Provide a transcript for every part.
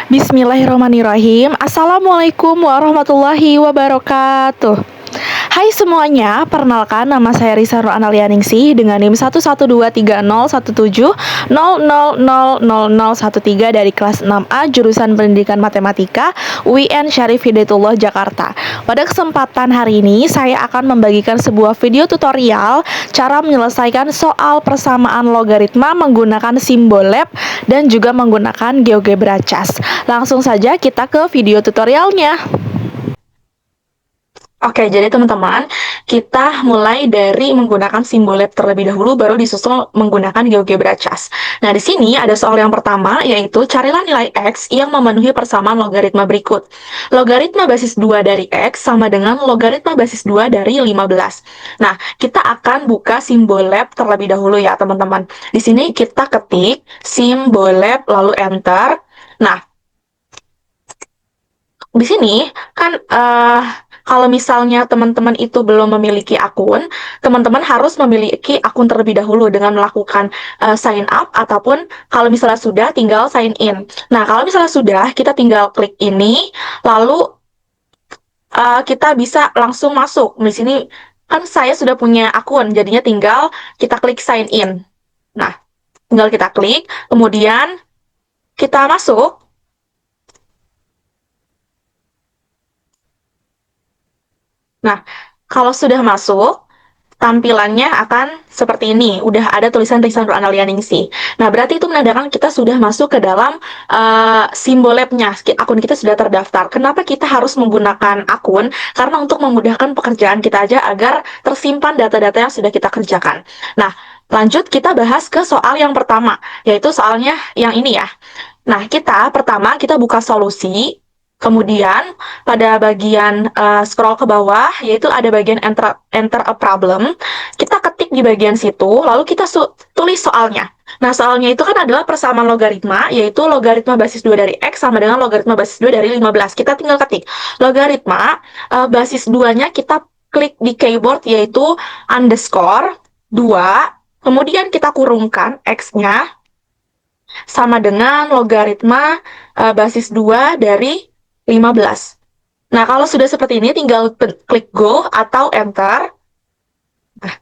Bismillahirrahmanirrahim. Assalamualaikum warahmatullahi wabarakatuh. Hai semuanya, perkenalkan nama saya Risa Nur Analianingsih dengan NIM 112301700000013 dari kelas 6A jurusan Pendidikan Matematika UIN Syarif Hidayatullah Jakarta. Pada kesempatan hari ini saya akan membagikan sebuah video tutorial cara menyelesaikan soal persamaan logaritma menggunakan simbol lab dan juga menggunakan GeoGebra CAS. Langsung saja kita ke video tutorialnya. Oke, jadi teman-teman, kita mulai dari menggunakan simbol lab terlebih dahulu, baru disusul menggunakan GeoGebra CAS. Nah, di sini ada soal yang pertama, yaitu carilah nilai X yang memenuhi persamaan logaritma berikut. Logaritma basis 2 dari X sama dengan logaritma basis 2 dari 15. Nah, kita akan buka simbol lab terlebih dahulu ya, teman-teman. Di sini kita ketik simbol lab, lalu enter. Nah, di sini kan kalau misalnya teman-teman itu belum memiliki akun, teman-teman harus memiliki akun terlebih dahulu dengan melakukan sign up, ataupun kalau misalnya sudah, tinggal sign in. Nah, kalau misalnya sudah, kita tinggal klik ini, lalu kita bisa langsung masuk. Di sini kan saya sudah punya akun, jadinya tinggal kita klik sign in. Nah, tinggal kita klik, kemudian kita masuk. Nah, kalau sudah masuk, tampilannya akan seperti ini. Udah ada tulisan Risa Nur Analianingsih. Nah, berarti itu menandakan kita sudah masuk ke dalam simbol labnya. Akun kita sudah terdaftar. Kenapa kita harus menggunakan akun? Karena untuk memudahkan pekerjaan kita aja agar tersimpan data-data yang sudah kita kerjakan. Nah, lanjut kita bahas ke soal yang pertama, yaitu soalnya yang ini ya. Nah, pertama kita buka solusi. Kemudian pada bagian scroll ke bawah, yaitu ada bagian enter a problem. Kita ketik di bagian situ, lalu kita tulis soalnya. Nah, soalnya itu kan adalah persamaan logaritma, yaitu logaritma basis 2 dari X sama dengan logaritma basis 2 dari 15. Kita tinggal ketik logaritma basis 2-nya, kita klik di keyboard, yaitu underscore 2, kemudian kita kurungkan X-nya, sama dengan logaritma basis 2 dari 15. Nah, kalau sudah seperti ini, tinggal klik go atau enter. Nah,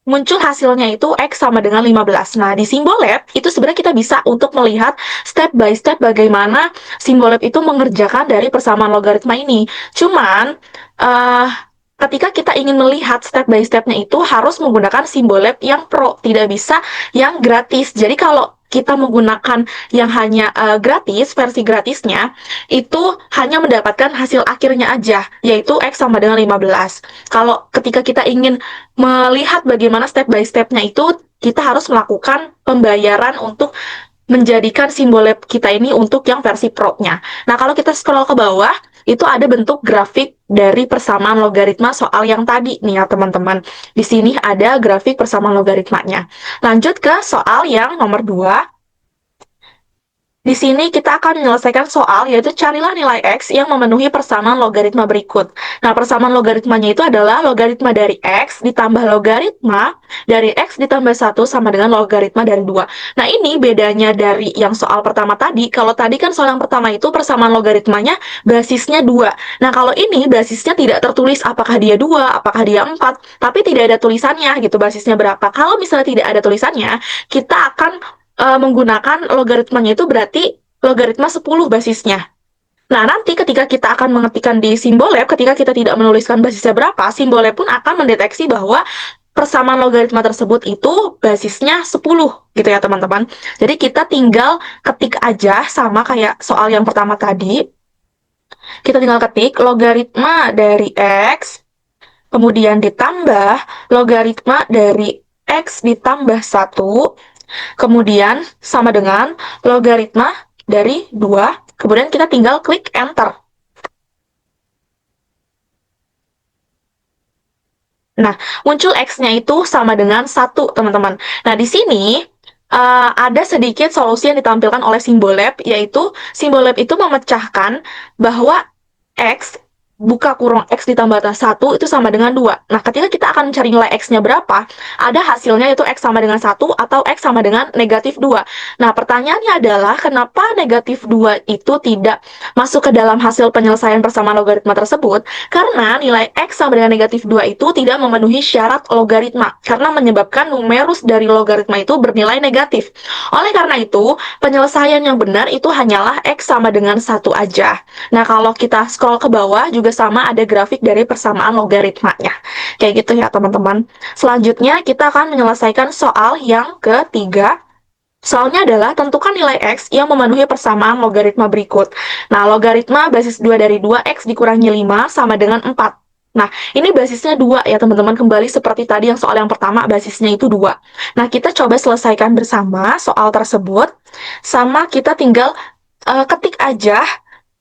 muncul hasilnya itu X sama dengan 15. Nah, di simbol lab, itu sebenarnya kita bisa untuk melihat step by step bagaimana simbol lab itu mengerjakan dari persamaan logaritma ini. Cuman, ketika kita ingin melihat step by stepnya itu harus menggunakan simbol lab yang pro, tidak bisa yang gratis. Jadi kalau kita menggunakan yang hanya gratis, versi gratisnya, itu hanya mendapatkan hasil akhirnya aja, yaitu X sama dengan 15. Kalau ketika kita ingin melihat bagaimana step by stepnya itu, kita harus melakukan pembayaran untuk menjadikan simbol lab kita ini untuk yang versi pro-nya. Nah, kalau kita scroll ke bawah, itu ada bentuk grafik dari persamaan logaritma soal yang tadi nih ya teman-teman. Di sini ada grafik persamaan logaritmanya. Lanjut ke soal yang nomor 2. Di sini kita akan menyelesaikan soal, yaitu carilah nilai X yang memenuhi persamaan logaritma berikut. Nah, persamaan logaritmanya itu adalah logaritma dari X ditambah logaritma dari X ditambah 1 sama dengan logaritma dari 2. Nah, ini bedanya dari yang soal pertama tadi. Kalau tadi kan soal yang pertama itu persamaan logaritmanya basisnya 2. Nah, kalau ini basisnya tidak tertulis apakah dia 2, apakah dia 4, tapi tidak ada tulisannya gitu basisnya berapa. Kalau misalnya tidak ada tulisannya, kita akan menggunakan logaritmanya itu berarti logaritma 10 basisnya. Nah, nanti ketika kita akan mengetikkan di simbol lab, ketika kita tidak menuliskan basisnya berapa, simbol lab pun akan mendeteksi bahwa persamaan logaritma tersebut itu basisnya 10 gitu ya teman-teman. Jadi kita tinggal ketik aja sama kayak soal yang pertama tadi. Kita tinggal ketik logaritma dari X, kemudian ditambah logaritma dari X ditambah 1, kemudian sama dengan logaritma dari 2, kemudian kita tinggal klik enter. Nah, muncul X-nya itu sama dengan 1, teman-teman. Nah, di sini ada sedikit solusi yang ditampilkan oleh simbol lab, yaitu simbol lab itu memecahkan bahwa X buka kurung X ditambah 1 itu sama dengan 2. Nah, ketika kita akan mencari nilai X-nya berapa, ada hasilnya yaitu X sama dengan 1 atau X sama dengan negatif 2. Nah, pertanyaannya adalah kenapa negatif 2 itu tidak masuk ke dalam hasil penyelesaian persamaan logaritma tersebut? Karena nilai X sama dengan negatif 2 itu tidak memenuhi syarat logaritma, karena menyebabkan numerus dari logaritma itu bernilai negatif. Oleh karena itu, penyelesaian yang benar itu hanyalah X sama dengan 1 aja. Nah, kalau kita scroll ke bawah juga sama ada grafik dari persamaan logaritmanya. Kayak gitu ya, teman-teman. Selanjutnya, kita akan menyelesaikan soal yang ketiga. Soalnya adalah tentukan nilai X yang memenuhi persamaan logaritma berikut. Nah, logaritma basis 2 dari 2X dikurangi 5 sama dengan 4. Nah, ini basisnya 2 ya teman-teman. Kembali seperti tadi yang soal yang pertama, basisnya itu 2. Nah, kita coba selesaikan bersama soal tersebut. Sama kita tinggal ketik aja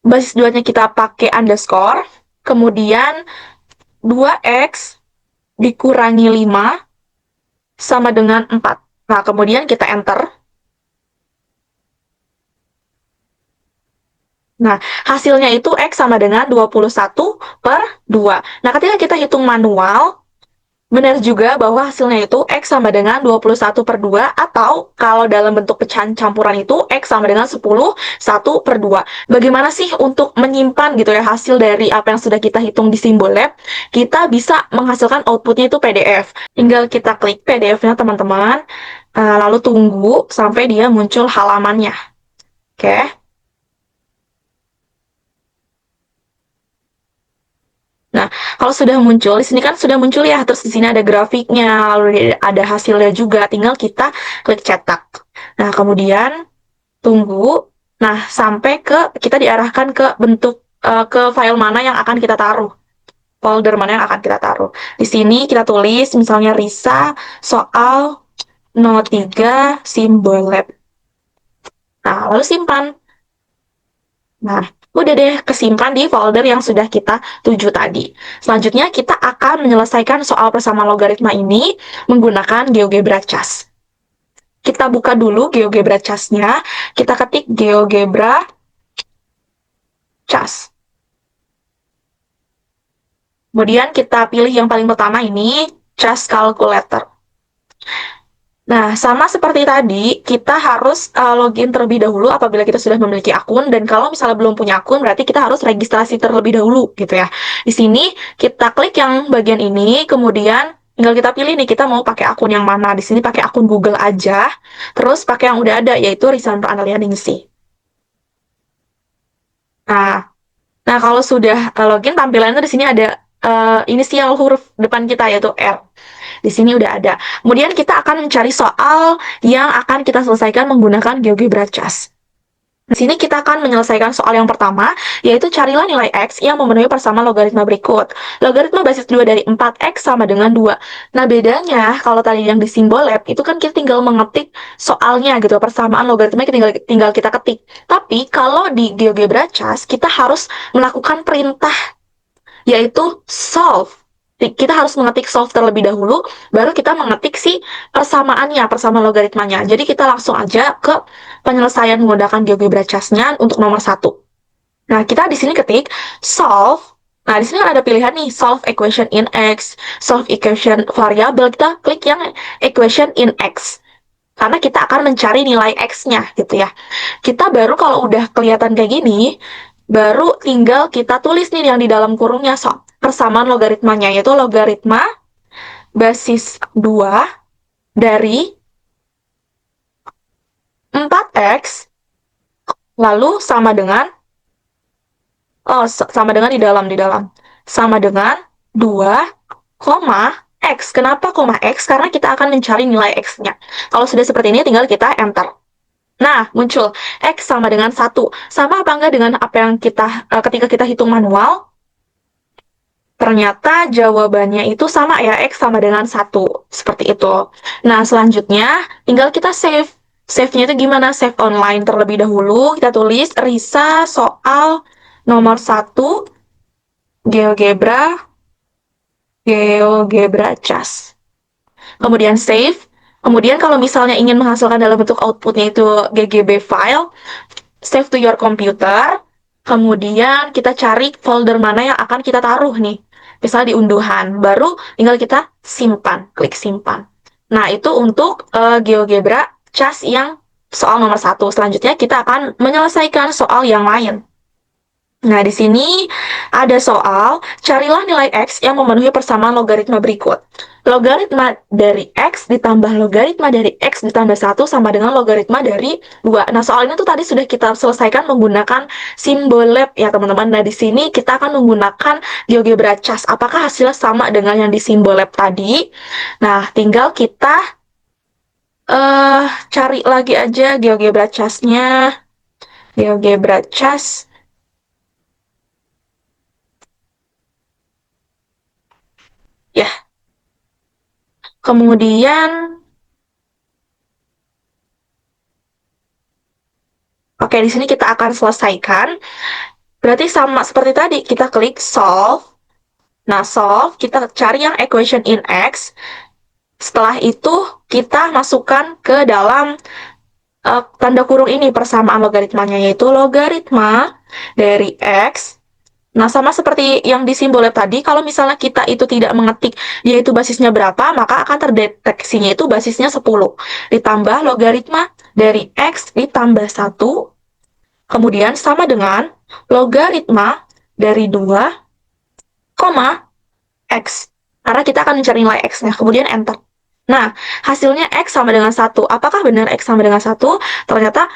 basis 2-nya kita pakai underscore, kemudian 2X dikurangi 5 sama dengan 4. Nah, kemudian kita enter. Nah, hasilnya itu X sama dengan 21/2. Nah, ketika kita hitung manual, benar juga bahwa hasilnya itu X sama dengan 21/2 atau kalau dalam bentuk pecahan campuran itu X sama dengan 10/1/2. Bagaimana sih untuk menyimpan gitu ya hasil dari apa yang sudah kita hitung di Simbol Lab? Kita bisa menghasilkan outputnya itu PDF. Tinggal kita klik PDF-nya teman-teman, lalu tunggu sampai dia muncul halamannya. Oke. Nah, kalau sudah muncul, di sini kan sudah muncul ya, terus di sini ada grafiknya, lalu ada hasilnya juga, tinggal kita klik cetak. Nah, kemudian tunggu, nah sampai ke kita diarahkan ke bentuk ke file mana yang akan kita taruh, folder mana yang akan kita taruh. Di sini kita tulis misalnya Risa soal 03 Simbol Lab. Nah, lalu simpan. Nah, udah deh kesimpan di folder yang sudah kita tuju tadi. Selanjutnya kita akan menyelesaikan soal persamaan logaritma ini menggunakan GeoGebra Cas. Kita buka dulu GeoGebra Cas-nya, kita ketik GeoGebra Cas. Kemudian kita pilih yang paling pertama ini, Cas Calculator. Nah, sama seperti tadi, kita harus login terlebih dahulu apabila kita sudah memiliki akun, dan kalau misalnya belum punya akun, berarti kita harus registrasi terlebih dahulu, gitu ya. Di sini, kita klik yang bagian ini, kemudian tinggal kita pilih nih, kita mau pakai akun yang mana. Di sini pakai akun Google aja, terus pakai yang udah ada, yaitu Risandra Analia Ningsih. Nah, nah kalau sudah login, tampilannya di sini ada inisial huruf depan kita, yaitu R. Di sini udah ada. Kemudian kita akan mencari soal yang akan kita selesaikan menggunakan GeoGebra Cas. Di sini kita akan menyelesaikan soal yang pertama, yaitu carilah nilai X yang memenuhi persamaan logaritma berikut. Logaritma basis 2 dari 4X sama dengan 2. Nah, bedanya kalau tadi yang di Simbol Lab, itu kan kita tinggal mengetik soalnya gitu, persamaan logaritma tinggal kita ketik. Tapi kalau di GeoGebra Cas, kita harus melakukan perintah, yaitu solve. Kita harus mengetik solve terlebih dahulu, baru kita mengetik si persamaan logaritmanya. Jadi kita langsung aja ke penyelesaian menggunakan GeoGebra Cas-nya untuk nomor 1. Nah, kita di sini ketik solve. Nah, di sini kan ada pilihan nih, solve equation in X, solve equation variabel. Kita klik yang equation in X. Karena kita akan mencari nilai X-nya gitu ya. Kita baru kalau udah kelihatan kayak gini, baru tinggal kita tulis nih yang di dalam kurungnya persamaan logaritmanya, yaitu logaritma basis 2 dari 4X lalu sama dengan sama dengan di dalam sama dengan 2, X. Kenapa koma X? Karena kita akan mencari nilai X-nya. Kalau sudah seperti ini tinggal kita enter. Nah, muncul X sama dengan 1. Sama apa enggak dengan apa yang kita ketika kita hitung manual? Ternyata jawabannya itu sama ya, X sama dengan 1. Seperti itu. Nah, selanjutnya tinggal kita save. Save-nya itu gimana? Save online terlebih dahulu. Kita tulis Risa soal nomor 1 GeoGebra Cas. Kemudian save. Kemudian kalau misalnya ingin menghasilkan dalam bentuk outputnya itu GGB file, save to your computer. Kemudian kita cari folder mana yang akan kita taruh nih. Misalnya di unduhan, baru tinggal kita simpan, klik simpan. Nah, itu untuk GeoGebra cas yang soal nomor 1. Selanjutnya kita akan menyelesaikan soal yang lain. Nah, di sini ada soal, carilah nilai X yang memenuhi persamaan logaritma berikut. Logaritma dari X ditambah logaritma dari X ditambah 1 sama dengan logaritma dari 2. Nah, soal ini tuh tadi sudah kita selesaikan menggunakan simbol lab ya, teman-teman. Nah, di sini kita akan menggunakan GeoGebra cas. Apakah hasilnya sama dengan yang di simbol lab tadi? Nah, tinggal kita cari lagi aja GeoGebra cas-nya. GeoGebra cas. Ya, kemudian oke, di sini kita akan selesaikan. Berarti sama seperti tadi, kita klik solve. Nah, solve, kita cari yang equation in X. Setelah itu, kita masukkan ke dalam tanda kurung ini persamaan logaritmanya, yaitu logaritma dari X. Nah, sama seperti yang di simbol tadi, kalau misalnya kita itu tidak mengetik yaitu basisnya berapa, maka akan terdeteksinya itu basisnya 10. Ditambah logaritma dari X ditambah 1, kemudian sama dengan logaritma dari 2, X. Karena kita akan mencari nilai X-nya, kemudian enter. Nah, hasilnya X sama dengan 1. Apakah benar X sama dengan 1? Ternyata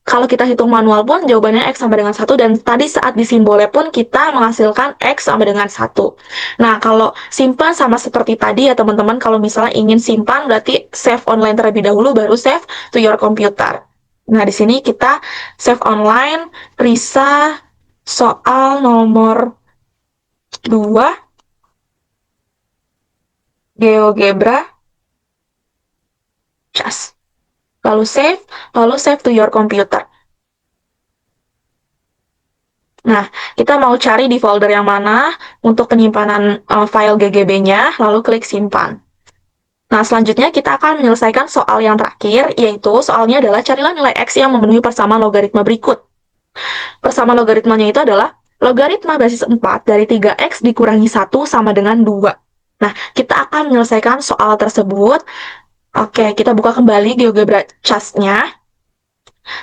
kalau kita hitung manual pun jawabannya X sama dengan 1, dan tadi saat di simbolnya pun kita menghasilkan X sama dengan 1. Nah, kalau simpan sama seperti tadi ya teman-teman, kalau misalnya ingin simpan berarti save online terlebih dahulu baru save to your computer. Nah, di sini kita save online, Risa soal nomor 2, GeoGebra cas. Lalu save to your computer. Nah, kita mau cari di folder yang mana untuk penyimpanan file GGB-nya, lalu klik simpan. Nah, selanjutnya kita akan menyelesaikan soal yang terakhir, yaitu soalnya adalah carilah nilai X yang memenuhi persamaan logaritma berikut. Persamaan logaritmanya itu adalah logaritma basis 4 dari 3X dikurangi 1 sama dengan 2. Nah, kita akan menyelesaikan soal tersebut. Oke, kita buka kembali GeoGebra cas-nya.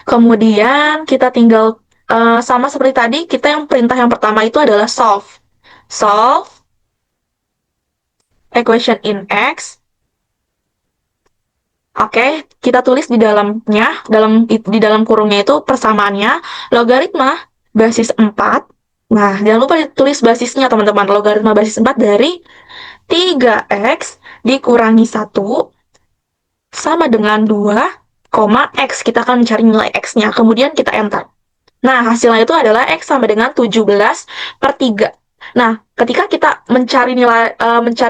Kemudian kita tinggal sama seperti tadi, kita yang perintah yang pertama itu adalah solve. Solve equation in X. Oke, kita tulis di dalamnya, di dalam kurungnya itu persamaannya logaritma basis 4. Nah, jangan lupa ditulis basisnya teman-teman. Logaritma basis 4 dari 3X dikurangi 1 sama dengan 2, X. Kita akan mencari nilai X-nya. Kemudian kita enter. Nah, hasilnya itu adalah X sama dengan 17/3. Nah, ketika kita mencari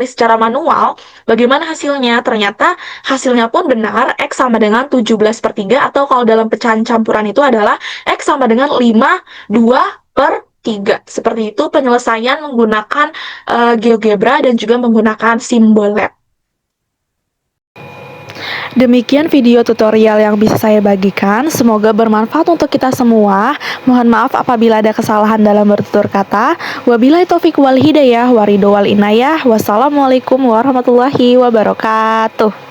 secara manual, bagaimana hasilnya? Ternyata hasilnya pun benar, X sama dengan 17/3, atau kalau dalam pecahan campuran itu adalah X sama dengan 52/3. Seperti itu penyelesaian menggunakan GeoGebra dan juga menggunakan simbol lab. Demikian video tutorial yang bisa saya bagikan. Semoga bermanfaat untuk kita semua. Mohon maaf apabila ada kesalahan dalam bertutur kata. Wabillahi taufiq wal hidayah, waridho wal inayah. Wassalamualaikum warahmatullahi wabarakatuh.